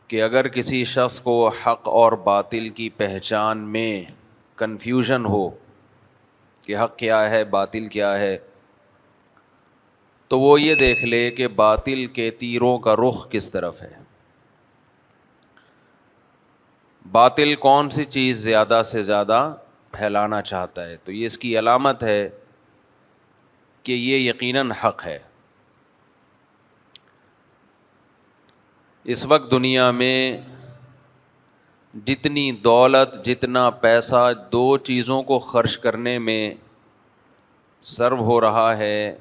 کہ اگر کسی شخص کو حق اور باطل کی پہچان میں کنفیوژن ہو کہ حق کیا ہے باطل کیا ہے، تو وہ یہ دیکھ لے کہ باطل کے تیروں کا رخ کس طرف ہے، باطل کون سی چیز زیادہ سے زیادہ پھیلانا چاہتا ہے، تو یہ اس کی علامت ہے کہ یہ یقیناً حق ہے۔ اس وقت دنیا میں جتنی دولت جتنا پیسہ دو چیزوں کو خرچ کرنے میں سرو ہو رہا ہے،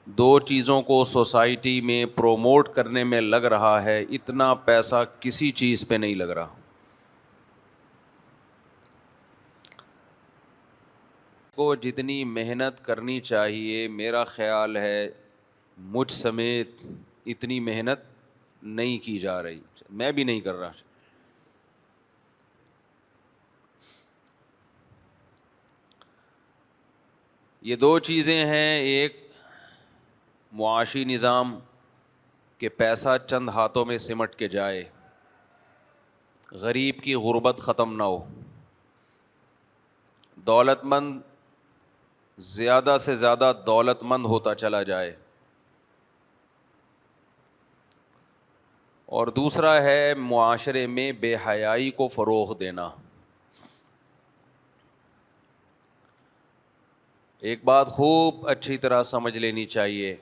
دو چیزوں کو سوسائٹی میں پروموٹ کرنے میں لگ رہا ہے، اتنا پیسہ کسی چیز پہ نہیں لگ رہا۔ کو جتنی محنت کرنی چاہیے، میرا خیال ہے مجھ سمیت اتنی محنت نہیں کی جا رہی، میں بھی نہیں کر رہا۔ یہ دو چیزیں ہیں، ایک معاشی نظام کہ پیسہ چند ہاتھوں میں سمٹ کے جائے، غریب کی غربت ختم نہ ہو، دولت مند زیادہ سے زیادہ دولت مند ہوتا چلا جائے، اور دوسرا ہے معاشرے میں بے حیائی کو فروغ دینا۔ ایک بات خوب اچھی طرح سمجھ لینی چاہیے،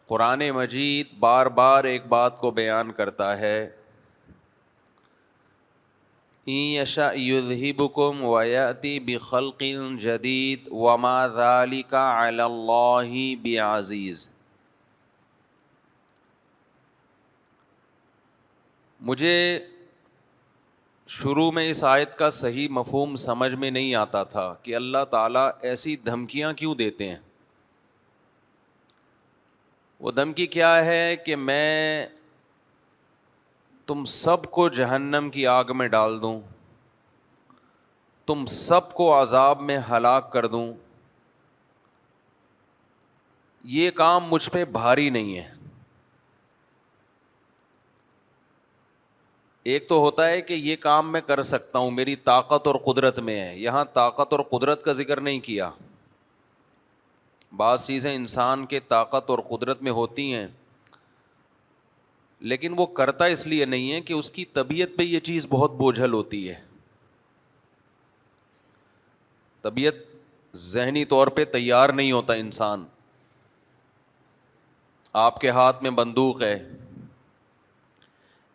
قرآن مجید بار بار ایک بات کو بیان کرتا ہے، ان یشاء یذہبکم ویأتی بخلق جدید وما ذلک علی اللہ بعزیز۔ مجھے شروع میں اس آیت کا صحیح مفہوم سمجھ میں نہیں آتا تھا کہ اللہ تعالیٰ ایسی دھمکیاں کیوں دیتے ہیں۔ وہ دھمکی کیا ہے کہ میں تم سب کو جہنم کی آگ میں ڈال دوں، تم سب کو عذاب میں ہلاک کر دوں، یہ کام مجھ پہ بھاری نہیں ہے۔ ایک تو ہوتا ہے کہ یہ کام میں کر سکتا ہوں، میری طاقت اور قدرت میں ہے، یہاں طاقت اور قدرت کا ذکر نہیں کیا۔ بعض چیزیں انسان کے طاقت اور قدرت میں ہوتی ہیں، لیکن وہ کرتا اس لیے نہیں ہے کہ اس کی طبیعت پہ یہ چیز بہت بوجھل ہوتی ہے۔ طبیعت ذہنی طور پہ تیار نہیں ہوتا انسان۔ آپ کے ہاتھ میں بندوق ہے،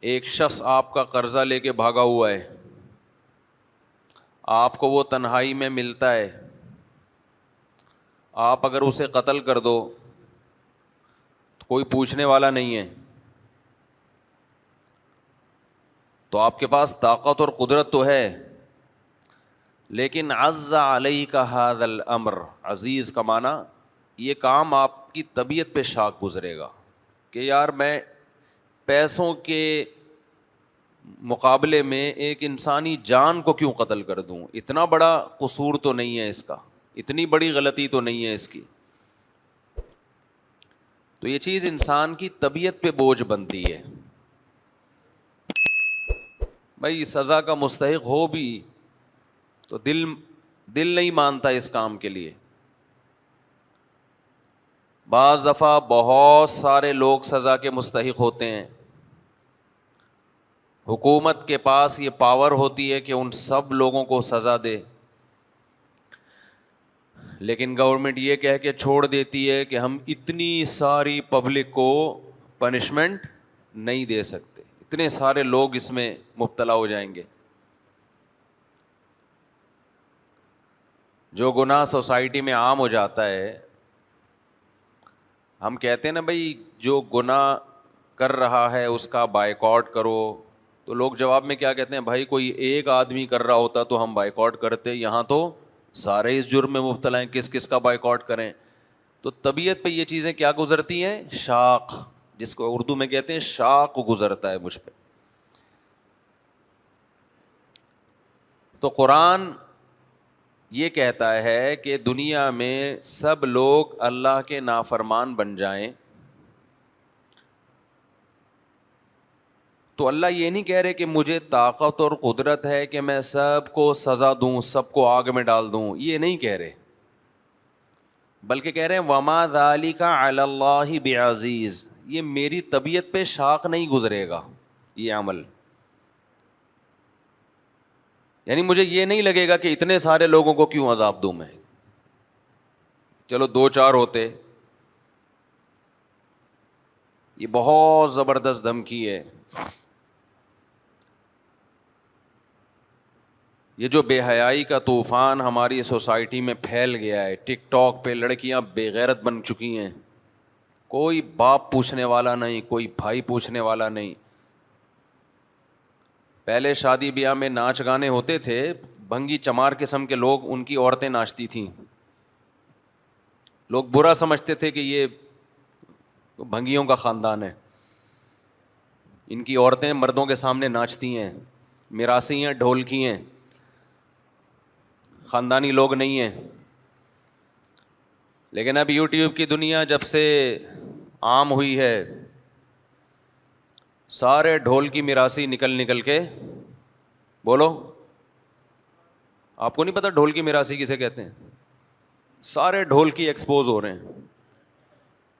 ایک شخص آپ کا قرضہ لے کے بھاگا ہوا ہے، آپ کو وہ تنہائی میں ملتا ہے، آپ اگر اسے قتل کر دو تو کوئی پوچھنے والا نہیں ہے، تو آپ کے پاس طاقت اور قدرت تو ہے، لیکن عز علیک ھذا الامر، عزیز کا معنی یہ کام آپ کی طبیعت پہ شاق گزرے گا کہ یار میں پیسوں کے مقابلے میں ایک انسانی جان کو کیوں قتل کر دوں، اتنا بڑا قصور تو نہیں ہے اس کا، اتنی بڑی غلطی تو نہیں ہے اس کی۔ تو یہ چیز انسان کی طبیعت پہ بوجھ بنتی ہے، بھائی سزا کا مستحق ہو بھی تو دل نہیں مانتا اس کام کے لیے۔ بعض دفعہ بہت سارے لوگ سزا کے مستحق ہوتے ہیں، حکومت کے پاس یہ پاور ہوتی ہے کہ ان سب لوگوں کو سزا دے، لیکن گورنمنٹ یہ کہہ کے چھوڑ دیتی ہے کہ ہم اتنی ساری پبلک کو پنشمنٹ نہیں دے سکتے، اتنے سارے لوگ اس میں مبتلا ہو جائیں گے۔ جو گناہ سوسائٹی میں عام ہو جاتا ہے، ہم کہتے ہیں نا بھائی جو گناہ کر رہا ہے اس کا بائیکاٹ کرو، تو لوگ جواب میں کیا کہتے ہیں، بھائی کوئی ایک آدمی کر رہا ہوتا تو ہم بائیکاٹ کرتے، یہاں تو سارے اس جرم میں مبتلا ہیں، کس کس کا بائیکاٹ کریں۔ تو طبیعت پہ یہ چیزیں کیا گزرتی ہیں، شاق، جس کو اردو میں کہتے ہیں شاق گزرتا ہے مجھ پہ۔ تو قرآن یہ کہتا ہے کہ دنیا میں سب لوگ اللہ کے نافرمان بن جائیں، تو اللہ یہ نہیں کہہ رہے کہ مجھے طاقت اور قدرت ہے کہ میں سب کو سزا دوں، سب کو آگ میں ڈال دوں، یہ نہیں کہہ رہے، بلکہ کہہ رہے ہیں وما ذالک علی اللہ بعزیز، یہ میری طبیعت پہ شاق نہیں گزرے گا یہ عمل، یعنی مجھے یہ نہیں لگے گا کہ اتنے سارے لوگوں کو کیوں عذاب دوں میں، چلو دو چار ہوتے. یہ بہت زبردست دھمکی ہے. یہ جو بے حیائی کا طوفان ہماری سوسائٹی میں پھیل گیا ہے، ٹک ٹاک پہ لڑکیاں بے غیرت بن چکی ہیں، کوئی باپ پوچھنے والا نہیں، کوئی بھائی پوچھنے والا نہیں. پہلے شادی بیاہ میں ناچ گانے ہوتے تھے، بھنگی چمار قسم کے لوگ، ان کی عورتیں ناچتی تھیں، لوگ برا سمجھتے تھے کہ یہ بھنگیوں کا خاندان ہے، ان کی عورتیں مردوں کے سامنے ناچتی ہیں، میراثی ہیں، ڈھولکی ہیں، خاندانی لوگ نہیں ہیں. لیکن اب یوٹیوب کی دنیا جب سے عام ہوئی ہے، سارے ڈھول کی میراثی نکل کے، بولو آپ کو نہیں پتا ڈھول کی میراثی کسے کہتے ہیں؟ سارے ڈھول کی ایکسپوز ہو رہے ہیں،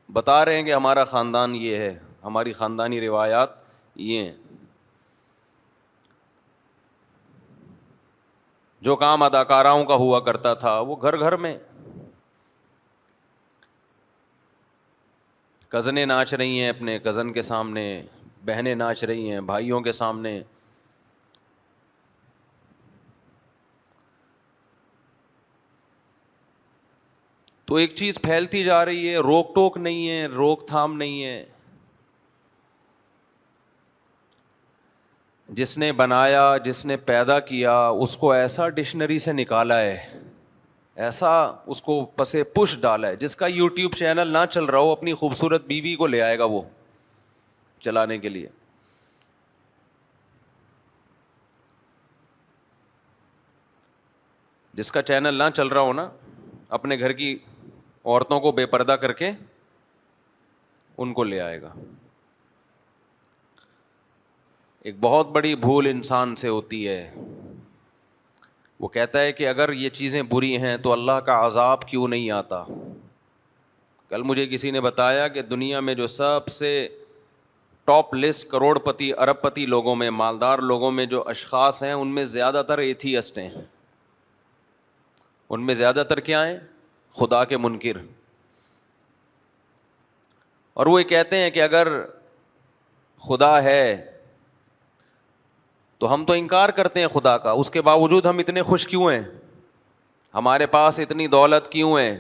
بتا رہے ہیں کہ ہمارا خاندان یہ ہے، ہماری خاندانی روایات یہ ہیں. جو کام اداکاراؤں کا ہوا کرتا تھا وہ گھر گھر میں. کزنیں ناچ رہی ہیں اپنے کزن کے سامنے، بہنیں ناچ رہی ہیں بھائیوں کے سامنے. تو ایک چیز پھیلتی جا رہی ہے، روک ٹوک نہیں ہے، روک تھام نہیں ہے. جس نے بنایا، جس نے پیدا کیا، اس کو ایسا ڈکشنری سے نکالا ہے، ایسا اس کو پسے پش ڈالا ہے. جس کا یوٹیوب چینل نہ چل رہا ہو، اپنی خوبصورت بیوی کو لے آئے گا وہ چلانے کے لیے. جس کا چینل نہ چل رہا ہو نا، اپنے گھر کی عورتوں کو بے پردہ کر کے ان کو لے آئے گا. ایک بہت بڑی بھول انسان سے ہوتی ہے، وہ کہتا ہے کہ اگر یہ چیزیں بری ہیں تو اللہ کا عذاب کیوں نہیں آتا. کل مجھے کسی نے بتایا کہ دنیا میں جو سب سے ٹاپ لسٹ کروڑ پتی ارب پتی لوگوں میں، مالدار لوگوں میں جو اشخاص ہیں، ان میں زیادہ تر ایتھیسٹ ہیں. ان میں زیادہ تر کیا ہیں؟ خدا کے منکر. اور وہ یہ کہتے ہیں کہ اگر خدا ہے تو ہم تو انکار کرتے ہیں خدا کا، اس کے باوجود ہم اتنے خوش کیوں ہیں؟ ہمارے پاس اتنی دولت کیوں ہے؟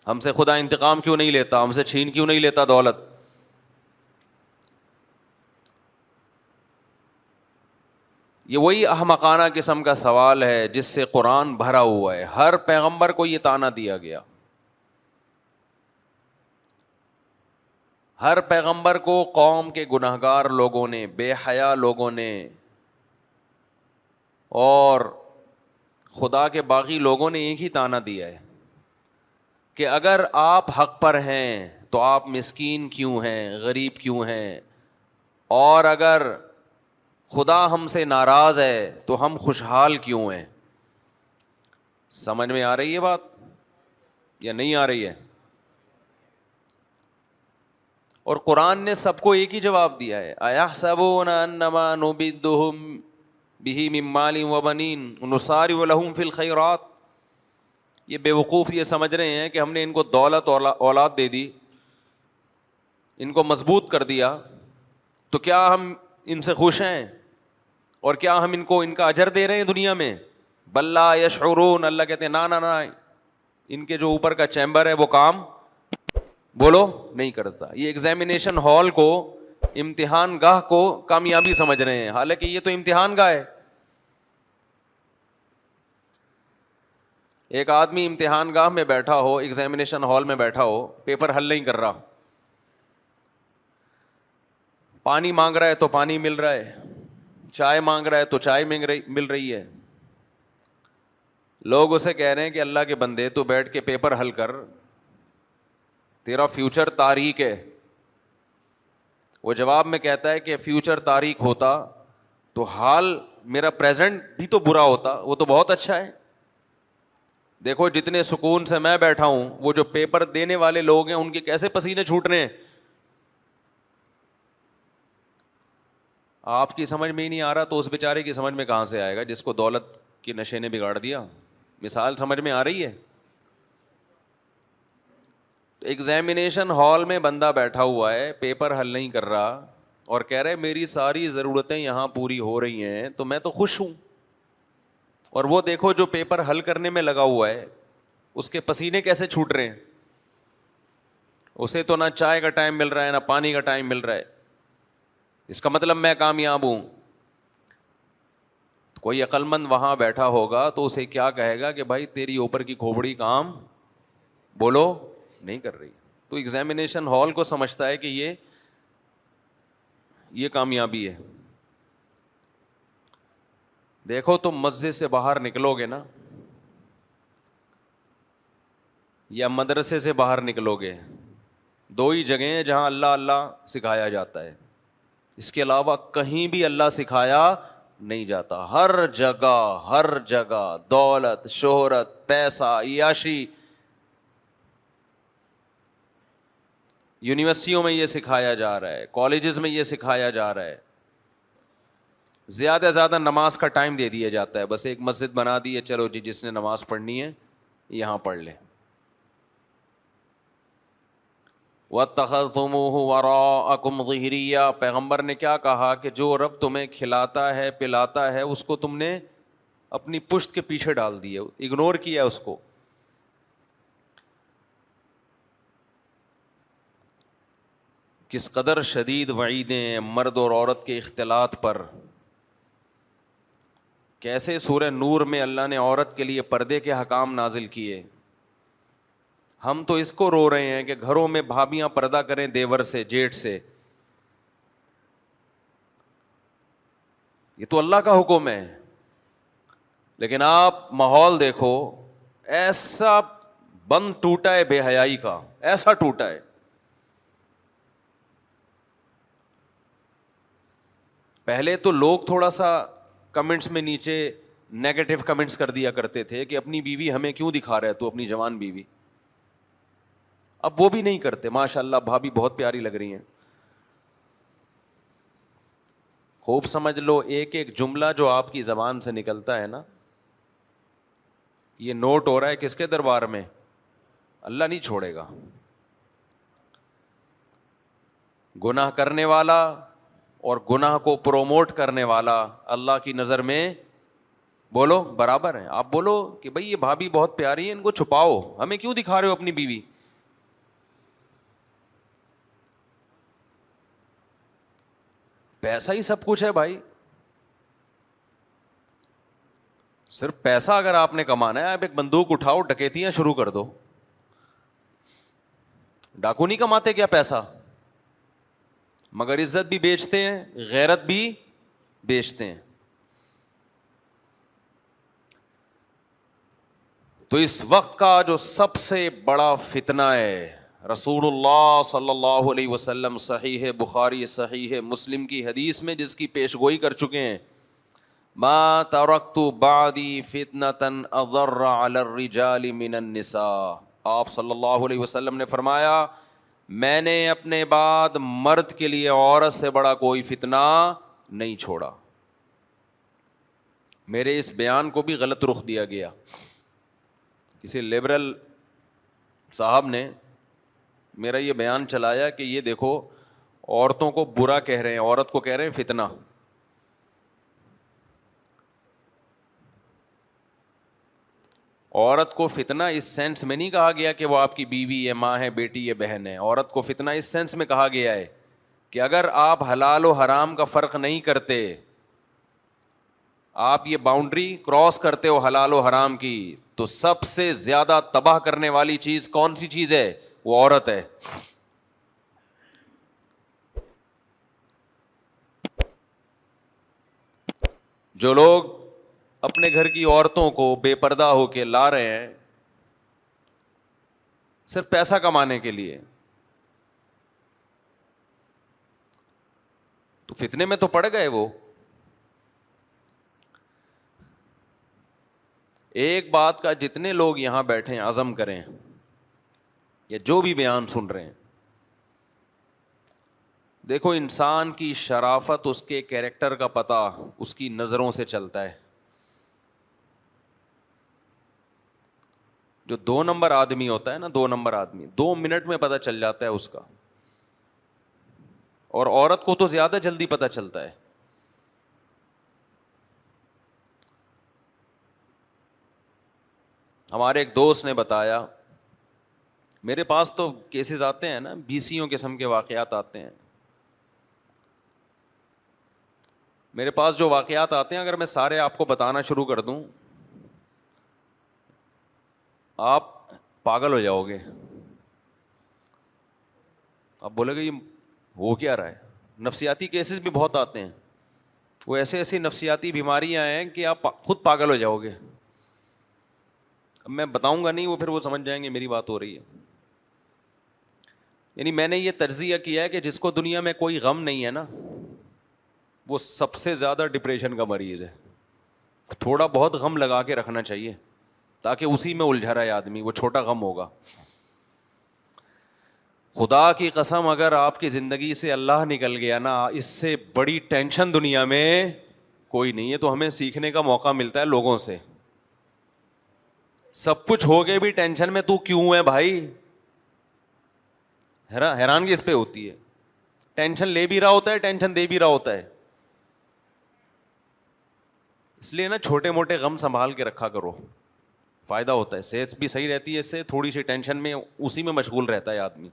ہم سے خدا انتقام کیوں نہیں لیتا؟ ہم سے چھین کیوں نہیں لیتا دولت؟ یہ وہی احمقانہ قسم کا سوال ہے جس سے قرآن بھرا ہوا ہے. ہر پیغمبر کو یہ طعنہ دیا گیا، ہر پیغمبر کو قوم کے گنہگار لوگوں نے، بے حیا لوگوں نے، اور خدا کے باغی لوگوں نے ایک ہی طعنہ دیا ہے کہ اگر آپ حق پر ہیں تو آپ مسکین کیوں ہیں، غریب کیوں ہیں، اور اگر خدا ہم سے ناراض ہے تو ہم خوشحال کیوں ہیں. سمجھ میں آ رہی ہے بات یا نہیں آ رہی ہے؟ اور قرآن نے سب کو ایک ہی جواب دیا ہے، اَيَحْسَبُونَ أَنَّمَا نُمِدُّهُم بِهِ مِن مَّالٍ وَبَنِينَ نُسَارِعُ لَهُمْ فِي الْخَيْرَاتِ. یہ بے وقوف یہ سمجھ رہے ہیں کہ ہم نے ان کو دولت اولاد دے دی، ان کو مضبوط کر دیا، تو کیا ہم ان سے خوش ہیں، اور کیا ہم ان کو ان کا اجر دے رہے ہیں دنیا میں؟ بل لا یشعرون. اللہ کہتے ہیں نا، ان کے جو اوپر کا چیمبر ہے وہ کام بولو نہیں کرتا. یہ ایگزامینیشن ہال کو، امتحان گاہ کو کامیابی سمجھ رہے ہیں، حالانکہ یہ تو امتحان گاہ ہے. ایک آدمی امتحان گاہ میں بیٹھا ہو، ایگزامینیشن ہال میں بیٹھا ہو، پیپر حل نہیں کر رہا، پانی مانگ رہا ہے تو پانی مل رہا ہے، چائے مانگ رہا ہے تو چائے مل رہی ہے. لوگ اسے کہہ رہے ہیں کہ اللہ کے بندے تو بیٹھ کے پیپر حل کر، تیرا فیوچر تاریک ہے. وہ جواب میں کہتا ہے کہ فیوچر تاریک ہوتا تو حال میرا پریزنٹ بھی تو برا ہوتا, وہ تو بہت اچھا ہے. دیکھو جتنے سکون سے میں بیٹھا ہوں, وہ جو پیپر دینے والے لوگ ہیں ان کے کیسے پسینے چھوٹ رہے ہیں. آپ کی سمجھ میں ہی نہیں آ رہا تو اس بیچارے کی سمجھ میں کہاں سے آئے گا جس کو دولت کے نشے نے بگاڑ دیا. مثال سمجھ میں آ رہی ہے. ایگزامینیشن ہال میں بندہ بیٹھا ہوا ہے, پیپر حل نہیں کر رہا اور کہہ رہے میری ساری ضرورتیں یہاں پوری ہو رہی ہیں تو میں تو خوش ہوں. اور وہ دیکھو جو پیپر حل کرنے میں لگا ہوا ہے اس کے پسینے کیسے چھوٹ رہے ہیں. اسے تو نہ چائے کا ٹائم مل رہا ہے نہ پانی کا ٹائم مل رہا ہے. اس کا مطلب میں کامیاب ہوں. کوئی عقل مند وہاں بیٹھا ہوگا تو اسے کیا کہے گا کہ بھائی تیری اوپر کی کھوپڑی کام بولو نہیں کر رہی. تو ایگزامینیشن ہال کو سمجھتا ہے کہ یہ کامیابی ہے. دیکھو تم مسجد سے باہر نکلو گے نا یا مدرسے سے باہر نکلو گے, دو ہی جگہیں ہیں جہاں اللہ اللہ سکھایا جاتا ہے. اس کے علاوہ کہیں بھی اللہ سکھایا نہیں جاتا. ہر جگہ دولت, شہرت, پیسہ, عیاشی, یونیورسٹیوں میں یہ سکھایا جا رہا ہے, کالجز میں یہ سکھایا جا رہا ہے. زیادہ سے زیادہ نماز کا ٹائم دے دیا جاتا ہے, بس ایک مسجد بنا دی ہے, چلو جی جس نے نماز پڑھنی ہے یہاں پڑھ لے. وَاتَّخَذْتُمُوهُ وَرَاءَكُمْ ظِهْرِيًّا, پیغمبر نے کیا کہا کہ جو رب تمہیں کھلاتا ہے پلاتا ہے اس کو تم نے اپنی پشت کے پیچھے ڈال دیا, اگنور کیا اس کو. کس قدر شدید وعیدیں مرد اور عورت کے اختلاط پر. کیسے سورہ نور میں اللہ نے عورت کے لیے پردے کے حکام نازل کیے. ہم تو اس کو رو رہے ہیں کہ گھروں میں بھابیاں پردہ کریں دیور سے, جیٹ سے. یہ تو اللہ کا حکم ہے, لیکن آپ ماحول دیکھو, ایسا بند ٹوٹا ہے بے حیائی کا, ایسا ٹوٹا ہے. پہلے تو لوگ تھوڑا سا کمنٹس میں نیچے نیگیٹو کمنٹس کر دیا کرتے تھے کہ اپنی بیوی ہمیں کیوں دکھا رہا ہے تو, اپنی جوان بیوی. اب وہ بھی نہیں کرتے. ماشاء اللہ بھابھی بہت پیاری لگ رہی ہیں. خوب سمجھ لو, ایک ایک جملہ جو آپ کی زبان سے نکلتا ہے نا, یہ نوٹ ہو رہا ہے کس کے دربار میں, اللہ نہیں چھوڑے گا. گناہ کرنے والا اور گناہ کو پروموٹ کرنے والا اللہ کی نظر میں بولو برابر ہیں. آپ بولو کہ بھئی یہ بھابھی بہت پیاری ہے, ان کو چھپاؤ, ہمیں کیوں دکھا رہے ہو اپنی بیوی. پیسہ ہی سب کچھ ہے بھائی. صرف پیسہ اگر آپ نے کمانا ہے, آپ ایک بندوق اٹھاؤ, ڈکیتیاں شروع کر دو. ڈاکو نہیں کماتے کیا پیسہ؟ مگر عزت بھی بیچتے ہیں, غیرت بھی بیچتے ہیں. تو اس وقت کا جو سب سے بڑا فتنہ ہے, رسول اللہ صلی اللہ علیہ وسلم صحیح بخاری صحیح مسلم کی حدیث میں جس کی پیشگوئی کر چکے ہیں, ما ترکت بعدی فتنة اضر علی الرجال من النساء. آپ صلی اللہ علیہ وسلم نے فرمایا میں نے اپنے بعد مرد کے لیے عورت سے بڑا کوئی فتنہ نہیں چھوڑا. میرے اس بیان کو بھی غلط رخ دیا گیا. کسی لبرل صاحب نے میرا یہ بیان چلایا کہ یہ دیکھو عورتوں کو برا کہہ رہے ہیں, عورت کو کہہ رہے ہیں فتنہ. عورت کو فتنہ اس سینس میں نہیں کہا گیا کہ وہ آپ کی بیوی ہے, ماں ہے, بیٹی ہے, بہن ہے. عورت کو فتنہ اس سینس میں کہا گیا ہے کہ اگر آپ حلال و حرام کا فرق نہیں کرتے, آپ یہ باؤنڈری کراس کرتے ہو حلال و حرام کی, تو سب سے زیادہ تباہ کرنے والی چیز کون سی چیز ہے؟ وہ عورت ہے. جو لوگ اپنے گھر کی عورتوں کو بے پردہ ہو کے لا رہے ہیں صرف پیسہ کمانے کے لیے, تو فتنے میں تو پڑ گئے وہ. ایک بات کا جتنے لوگ یہاں بیٹھے ہیں عزم کریں, یا جو بھی بیان سن رہے ہیں, دیکھو انسان کی شرافت اس کے کیریکٹر کا پتہ اس کی نظروں سے چلتا ہے. جو 2 نمبر آدمی ہوتا ہے نا, 2 نمبر آدمی 2 منٹ میں پتہ چل جاتا ہے اس کا, اور عورت کو تو زیادہ جلدی پتہ چلتا ہے. ہمارے ایک دوست نے بتایا, میرے پاس تو کیسز آتے ہیں نا, بیسیوں قسم کے واقعات آتے ہیں میرے پاس. جو واقعات آتے ہیں اگر میں سارے آپ کو بتانا شروع کر دوں آپ پاگل ہو جاؤ گے. آپ بولے گے یہ ہو کیا رہا ہے. نفسیاتی کیسز بھی بہت آتے ہیں, وہ ایسی نفسیاتی بیماریاں ہیں کہ آپ خود پاگل ہو جاؤ گے. اب میں بتاؤں گا نہیں, وہ پھر وہ سمجھ جائیں گے میری بات ہو رہی ہے. یعنی میں نے یہ تجزیہ کیا ہے کہ جس کو دنیا میں کوئی غم نہیں ہے نا, وہ سب سے زیادہ ڈپریشن کا مریض ہے. تھوڑا بہت غم لگا کے رکھنا چاہیے تاکہ اسی میں الجھا رہا ہے آدمی, وہ چھوٹا غم ہوگا. خدا کی قسم اگر آپ کی زندگی سے اللہ نکل گیا نا, اس سے بڑی ٹینشن دنیا میں کوئی نہیں ہے. تو ہمیں سیکھنے کا موقع ملتا ہے لوگوں سے. سب کچھ ہو گئے بھی ٹینشن میں تو کیوں ہے بھائی, حیرانگی اس پہ ہوتی ہے. ٹینشن لے بھی رہا ہوتا ہے, ٹینشن دے بھی رہا ہوتا ہے. اس لیے نا چھوٹے موٹے غم سنبھال کے رکھا کرو, فائدہ ہوتا ہے. صحت بھی صحیح رہتی ہے اس سے. تھوڑی سی ٹینشن میں اسی میں مشغول رہتا ہے آدمی.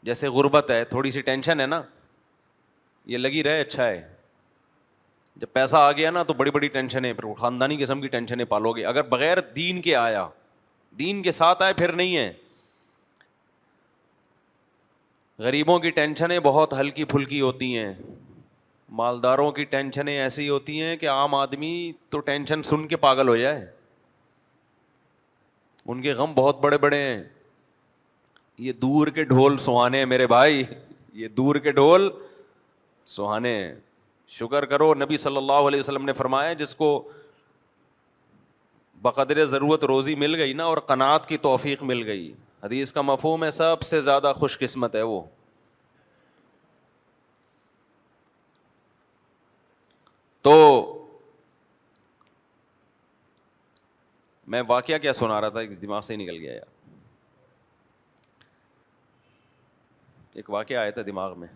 جیسے غربت ہے, تھوڑی سی ٹینشن ہے نا, یہ لگی رہے اچھا ہے. جب پیسہ آ گیا نا تو بڑی بڑی ٹینشنیں, پھر خاندانی قسم کی ٹینشنیں پالو گے. اگر بغیر دین کے آیا, دین کے ساتھ آئے پھر نہیں ہے. غریبوں کی ٹینشنیں بہت ہلکی پھلکی ہوتی ہیں, مالداروں کی ٹینشنیں ایسی ہوتی ہیں کہ عام آدمی تو ٹینشن سن کے پاگل ہو جائے. ان کے غم بہت بڑے بڑے ہیں. یہ دور کے ڈھول سہانے ہیں میرے بھائی, یہ دور کے ڈھول سہانے ہیں. شکر کرو, نبی صلی اللہ علیہ وسلم نے فرمایا جس کو بقدر ضرورت روزی مل گئی نا اور قناعت کی توفیق مل گئی, حدیث کا مفہوم ہے سب سے زیادہ خوش قسمت ہے وہ. تو میں واقعہ کیا سنا رہا تھا, دماغ سے ہی نکل گیا یار. ایک واقعہ آیا تھا دماغ میں.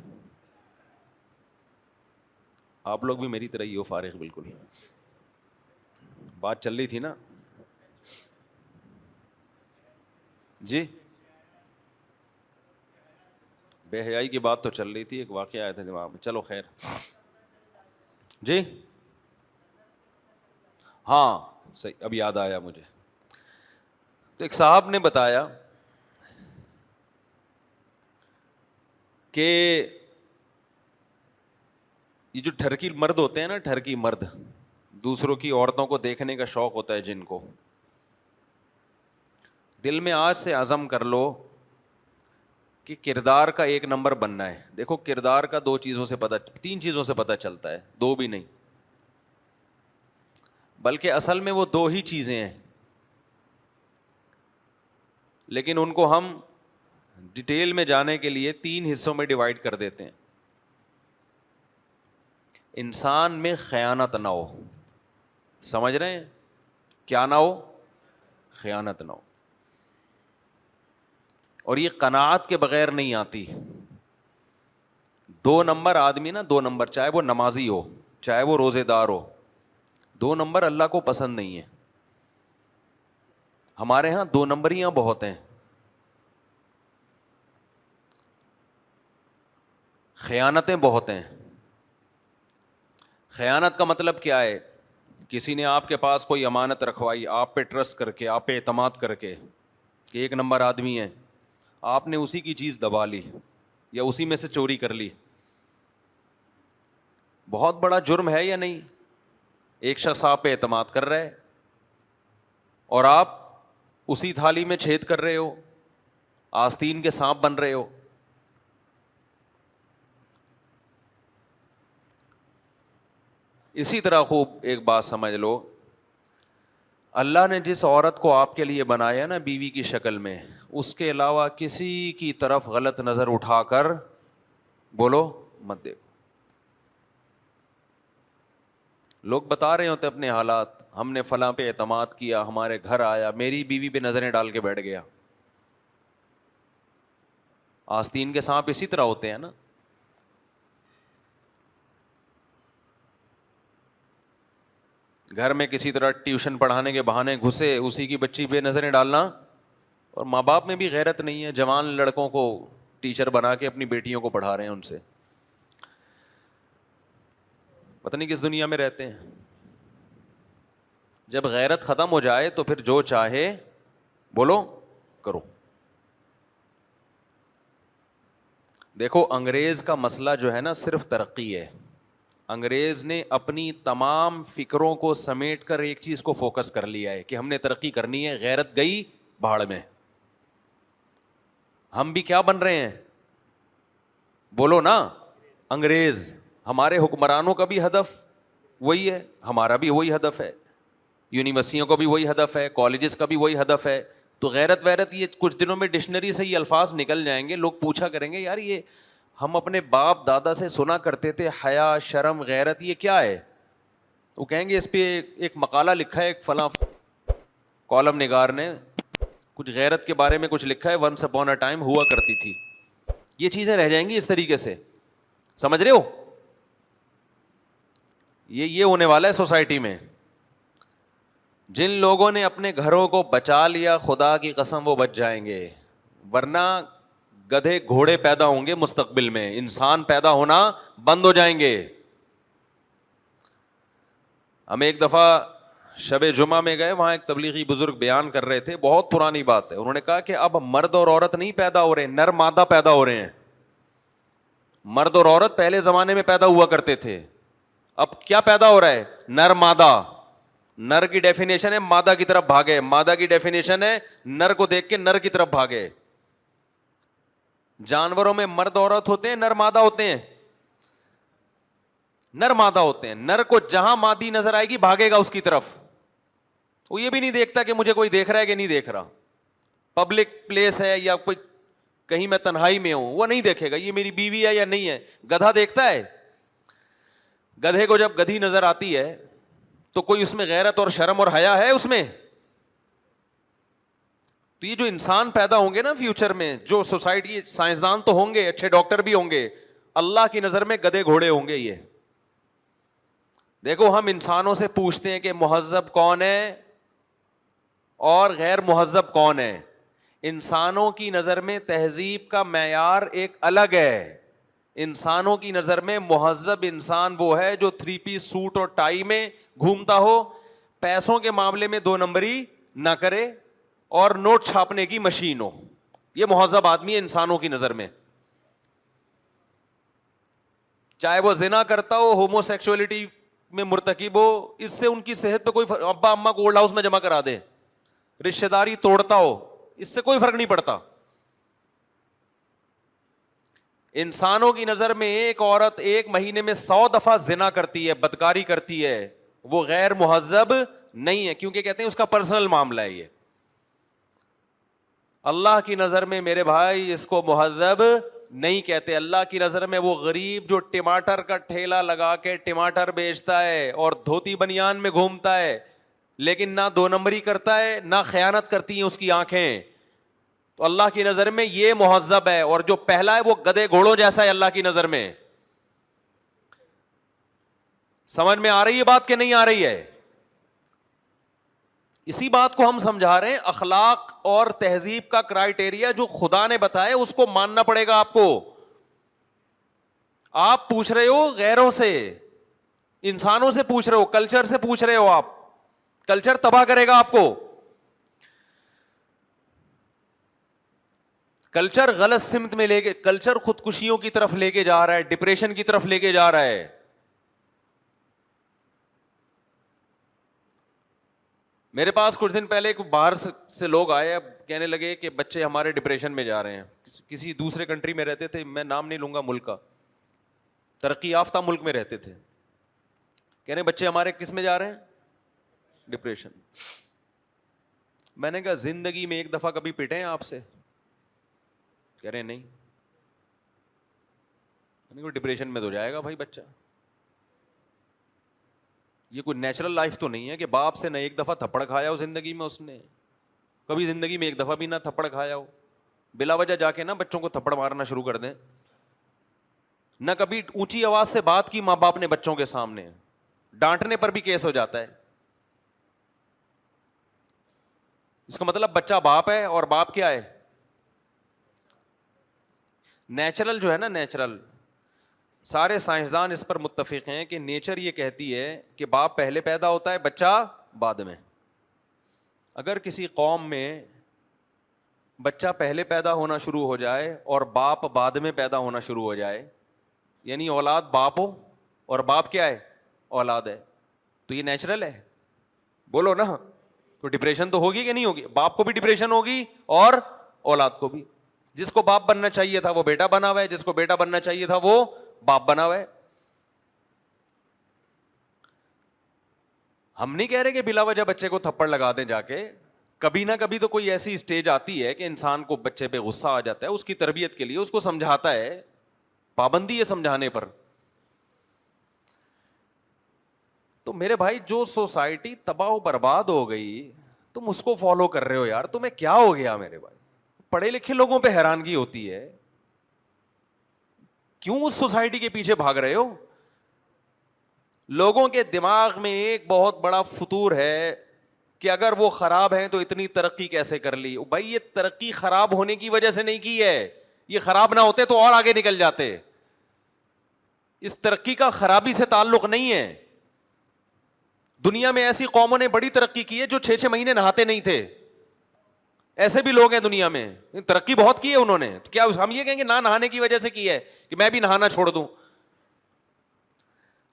آپ لوگ بھی میری طرح ہی ہو فارغ بالکل. بات چل رہی تھی نا جی, بے حیائی کی بات تو چل رہی تھی. ایک واقعہ آیا تھا دماغ میں, چلو خیر. جی ہاں صحیح, اب یاد آیا مجھے. تو ایک صاحب نے بتایا کہ یہ جو ٹھرکی مرد ہوتے ہیں نا, ٹھرکی مرد, دوسروں کی عورتوں کو دیکھنے کا شوق ہوتا ہے جن کو, دل میں آج سے عزم کر لو کہ کردار کا 1 نمبر بننا ہے. دیکھو کردار کا 2 چیزوں سے پتہ, 3 چیزوں سے پتہ چلتا ہے, 2 بھی نہیں بلکہ اصل میں وہ 2 ہی چیزیں ہیں, لیکن ان کو ہم ڈیٹیل میں جانے کے لیے 3 حصوں میں ڈیوائڈ کر دیتے ہیں. انسان میں خیانت نہ ہو, سمجھ رہے ہیں, کیا نہ ہو, خیانت نہ ہو. اور یہ قناعت کے بغیر نہیں آتی. 2 نمبر آدمی نا, 2 نمبر, چاہے وہ نمازی ہو چاہے وہ روزے دار ہو, 2 نمبر اللہ کو پسند نہیں ہے. ہمارے ہاں 2 نمبریاں بہت ہیں. خیانتیں بہت ہیں. خیانت کا مطلب کیا ہے, کسی نے آپ کے پاس کوئی امانت رکھوائی, آپ پہ ٹرسٹ کر کے, آپ پہ اعتماد کر کے کہ 1 نمبر آدمی ہے, آپ نے اسی کی چیز دبا لی یا اسی میں سے چوری کر لی. بہت بڑا جرم ہے یا نہیں؟ ایک شخص آپ پہ اعتماد کر رہا ہے اور آپ اسی تھالی میں چھید کر رہے ہو, آستین کے سانپ بن رہے ہو. اسی طرح خوب ایک بات سمجھ لو, اللہ نے جس عورت کو آپ کے لیے بنایا نا بیوی کی شکل میں, اس کے علاوہ کسی کی طرف غلط نظر اٹھا کر بولو مت دیکھو. لوگ بتا رہے ہوتے اپنے حالات, ہم نے فلاں پہ اعتماد کیا, ہمارے گھر آیا, میری بیوی پہ نظریں ڈال کے بیٹھ گیا. آستین کے سانپ اسی طرح ہوتے ہیں نا. گھر میں کسی طرح ٹیوشن پڑھانے کے بہانے گھسے, اسی کی بچی پہ نظریں ڈالنا. اور ماں باپ میں بھی غیرت نہیں ہے, جوان لڑکوں کو ٹیچر بنا کے اپنی بیٹیوں کو پڑھا رہے ہیں ان سے. پتہ نہیں کس دنیا میں رہتے ہیں. جب غیرت ختم ہو جائے تو پھر جو چاہے بولو کرو. دیکھو انگریز کا مسئلہ جو ہے نا صرف ترقی ہے. انگریز نے اپنی تمام فکروں کو سمیٹ کر ایک چیز کو فوکس کر لیا ہے کہ ہم نے ترقی کرنی ہے, غیرت گئی بھاڑ میں. ہم بھی کیا بن رہے ہیں بولو نا, انگریز. ہمارے حکمرانوں کا بھی ہدف وہی ہے, ہمارا بھی وہی ہدف ہے, یونیورسٹیوں کا بھی وہی ہدف ہے, کالجز کا بھی وہی ہدف ہے. تو غیرت ویرت یہ کچھ دنوں میں ڈکشنری سے یہ الفاظ نکل جائیں گے, لوگ پوچھا کریں گے یار یہ ہم اپنے باپ دادا سے سنا کرتے تھے حیا شرم غیرت یہ کیا ہے. وہ کہیں گے اس پہ ایک مقالہ لکھا ہے ایک فلاں کالم نگار نے, کچھ غیرت کے بارے میں کچھ لکھا ہے, ونس اپون اے ٹائم ہوا کرتی تھی. یہ چیزیں رہ جائیں گی اس طریقے سے, سمجھ رہے ہو. یہ ہونے والا ہے سوسائٹی میں. جن لوگوں نے اپنے گھروں کو بچا لیا خدا کی قسم وہ بچ جائیں گے, ورنہ گدھے گھوڑے پیدا ہوں گے مستقبل میں, انسان پیدا ہونا بند ہو جائیں گے. ہم ایک دفعہ شب جمعہ میں گئے, وہاں ایک تبلیغی بزرگ بیان کر رہے تھے, بہت پرانی بات ہے. انہوں نے کہا کہ اب مرد اور عورت نہیں پیدا ہو رہے, نر مادہ پیدا ہو رہے ہیں. مرد اور عورت پہلے زمانے میں پیدا ہوا کرتے تھے, اب کیا پیدا ہو رہا ہے نر مادہ. نر کی ڈیفینیشن ہے مادہ کی طرف بھاگے, مادہ کی ڈیفینیشن ہے نر کو دیکھ کے نر کی طرف بھاگے. جانوروں میں مرد عورت ہوتے ہیں, نر مادہ ہوتے ہیں, نر مادہ ہوتے ہیں. نر کو جہاں مادی نظر آئے گی بھاگے گا اس کی طرف. وہ یہ بھی نہیں دیکھتا کہ مجھے کوئی دیکھ رہا ہے کہ نہیں دیکھ رہا, پبلک پلیس ہے یا کوئی کہیں میں تنہائی میں ہوں, وہ نہیں دیکھے گا یہ میری بیوی ہے یا نہیں ہے. گدھا دیکھتا ہے, گدھے کو جب گدھی نظر آتی ہے تو کوئی اس میں غیرت اور شرم اور حیا ہے اس میں. تو یہ جو انسان پیدا ہوں گے نا فیوچر میں, جو سوسائٹی سائنسدان تو ہوں گے, اچھے ڈاکٹر بھی ہوں گے, اللہ کی نظر میں گدھے گھوڑے ہوں گے. یہ دیکھو ہم انسانوں سے پوچھتے ہیں کہ مہذب کون ہے اور غیر مہذب کون ہے. انسانوں کی نظر میں تہذیب کا معیار ایک الگ ہے. انسانوں کی نظر میں مہذب انسان وہ ہے جو 3 پیس سوٹ اور ٹائی میں گھومتا ہو, پیسوں کے معاملے میں 2 نمبری نہ کرے اور نوٹ چھاپنے کی مشین ہو. یہ مہذب آدمی ہے انسانوں کی نظر میں. چاہے وہ زنا کرتا ہو, ہومو سیکسولیٹی میں مرتکب ہو, اس سے ان کی صحت پہ کوئی ابا اماں کو اولڈ ہاؤس میں جمع کرا دے, رشتہ داری توڑتا ہو, اس سے کوئی فرق نہیں پڑتا. انسانوں کی نظر میں ایک عورت 1 مہینے میں 100 دفعہ زنا کرتی ہے, بدکاری کرتی ہے, وہ غیر مہذب نہیں ہے, کیونکہ کہتے ہیں اس کا پرسنل معاملہ ہے. یہ اللہ کی نظر میں میرے بھائی اس کو مہذب نہیں کہتے. اللہ کی نظر میں وہ غریب جو ٹماٹر کا ٹھیلا لگا کے ٹماٹر بیچتا ہے اور دھوتی بنیان میں گھومتا ہے, لیکن نہ 2 نمبری کرتا ہے نہ خیانت کرتی ہیں اس کی آنکھیں, تو اللہ کی نظر میں یہ مہذب ہے. اور جو پہلا ہے وہ گدھے گھوڑوں جیسا ہے اللہ کی نظر میں. سمجھ میں آ رہی ہے بات کہ نہیں آ رہی ہے؟ اسی بات کو ہم سمجھا رہے ہیں. اخلاق اور تہذیب کا کرائیٹیریا جو خدا نے بتایا اس کو ماننا پڑے گا آپ کو. آپ پوچھ رہے ہو غیروں سے, انسانوں سے پوچھ رہے ہو, کلچر سے پوچھ رہے ہو, آپ کلچر تباہ کرے گا آپ کو. کلچر غلط سمت میں لے کے, کلچر خودکشیوں کی طرف لے کے جا رہا ہے, ڈپریشن کی طرف لے کے جا رہا ہے. میرے پاس کچھ دن پہلے ایک باہر سے لوگ آئے, اب کہنے لگے کہ بچے ہمارے ڈپریشن میں جا رہے ہیں. کسی دوسرے کنٹری میں رہتے تھے, میں نام نہیں لوں گا ملک کا, ترقی یافتہ ملک میں رہتے تھے. کہہ رہے بچے ہمارے کس میں جا رہے ہیں؟ ڈپریشن. میں نے کہا زندگی میں ایک دفعہ کبھی پٹے ہیں آپ سے؟ کہہ رہے نہیں. میں نے کہا ڈپریشن میں تو جائے گا بھائی بچہ. یہ کوئی نیچرل لائف تو نہیں ہے کہ باپ سے نہ ایک دفعہ تھپڑ کھایا ہو زندگی میں اس نے, کبھی زندگی میں ایک دفعہ بھی نہ تھپڑ کھایا ہو. بلا وجہ جا کے نا بچوں کو تھپڑ مارنا شروع کر دیں. نہ کبھی اونچی آواز سے بات کی ماں باپ نے بچوں کے سامنے, ڈانٹنے پر بھی کیس ہو جاتا ہے. اس کا مطلب بچہ باپ ہے اور باپ کیا ہے؟ نیچرل جو ہے نا, نیچرل, سارے سائنسدان اس پر متفق ہیں کہ نیچر یہ کہتی ہے کہ باپ پہلے پیدا ہوتا ہے, بچہ بعد میں. اگر کسی قوم میں بچہ پہلے پیدا ہونا شروع ہو جائے اور باپ بعد میں پیدا ہونا شروع ہو جائے, یعنی اولاد باپ ہو اور باپ کیا ہے؟ اولاد ہے, تو یہ نیچرل ہے؟ بولو نا. تو ڈپریشن تو ہوگی کہ نہیں ہوگی؟ باپ کو بھی ڈپریشن ہوگی اور اولاد کو بھی. جس کو باپ بننا چاہیے تھا وہ بیٹا بنا ہوا ہے, جس کو بیٹا بننا چاہیے تھا وہ باپ بنا ہوا ہے. ہم نہیں کہہ رہے کہ بلا وجہ بچے کو تھپڑ لگا دیں جا کے. کبھی نہ کبھی تو کوئی ایسی اسٹیج آتی ہے کہ انسان کو بچے پہ غصہ آ جاتا ہے, اس کی تربیت کے لیے اس کو سمجھاتا ہے, پابندی ہے سمجھانے پر. تو میرے بھائی جو سوسائٹی تباہ و برباد ہو گئی تم اس کو فالو کر رہے ہو یار, تمہیں کیا ہو گیا میرے بھائی؟ پڑھے لکھے لوگوں پہ حیرانگی ہوتی ہے, کیوں اس سوسائٹی کے پیچھے بھاگ رہے ہو؟ لوگوں کے دماغ میں ایک بہت بڑا فطور ہے کہ اگر وہ خراب ہیں تو اتنی ترقی کیسے کر لی. بھائی یہ ترقی خراب ہونے کی وجہ سے نہیں کی ہے, یہ خراب نہ ہوتے تو اور آگے نکل جاتے. اس ترقی کا خرابی سے تعلق نہیں ہے. دنیا میں ایسی قوموں نے بڑی ترقی کی ہے جو 6 مہینے نہاتے نہیں تھے. ایسے بھی لوگ ہیں دنیا میں, ترقی بہت کی ہے انہوں نے. کیا ہم یہ کہیں گے نہ نہانے کی وجہ سے کی ہے کہ میں بھی نہانا چھوڑ دوں؟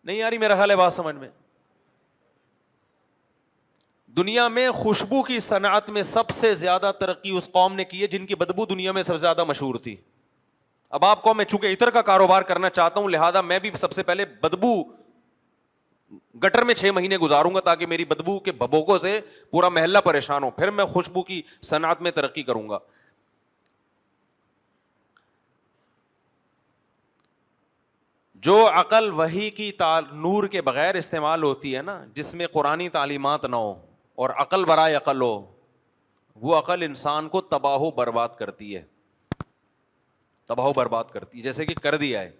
نہیں یاری میرا خیال ہے بات سمجھ میں. دنیا میں خوشبو کی صنعت میں سب سے زیادہ ترقی اس قوم نے کی ہے جن کی بدبو دنیا میں سب سے زیادہ مشہور تھی. اب آپ کو, میں چونکہ عطر کا کاروبار کرنا چاہتا ہوں لہذا میں بھی سب سے پہلے بدبو گٹر میں 6 مہینے گزاروں گا تاکہ میری بدبو کے بھبوکوں سے پورا محلہ پریشان ہو, پھر میں خوشبو کی صنعت میں ترقی کروں گا. جو عقل وحی کی نور کے بغیر استعمال ہوتی ہے نا, جس میں قرآنی تعلیمات نہ ہو اور عقل برائے عقل ہو, وہ عقل انسان کو تباہ و برباد کرتی ہے, تباہ و برباد کرتی ہے. جیسے کہ کر دیا ہے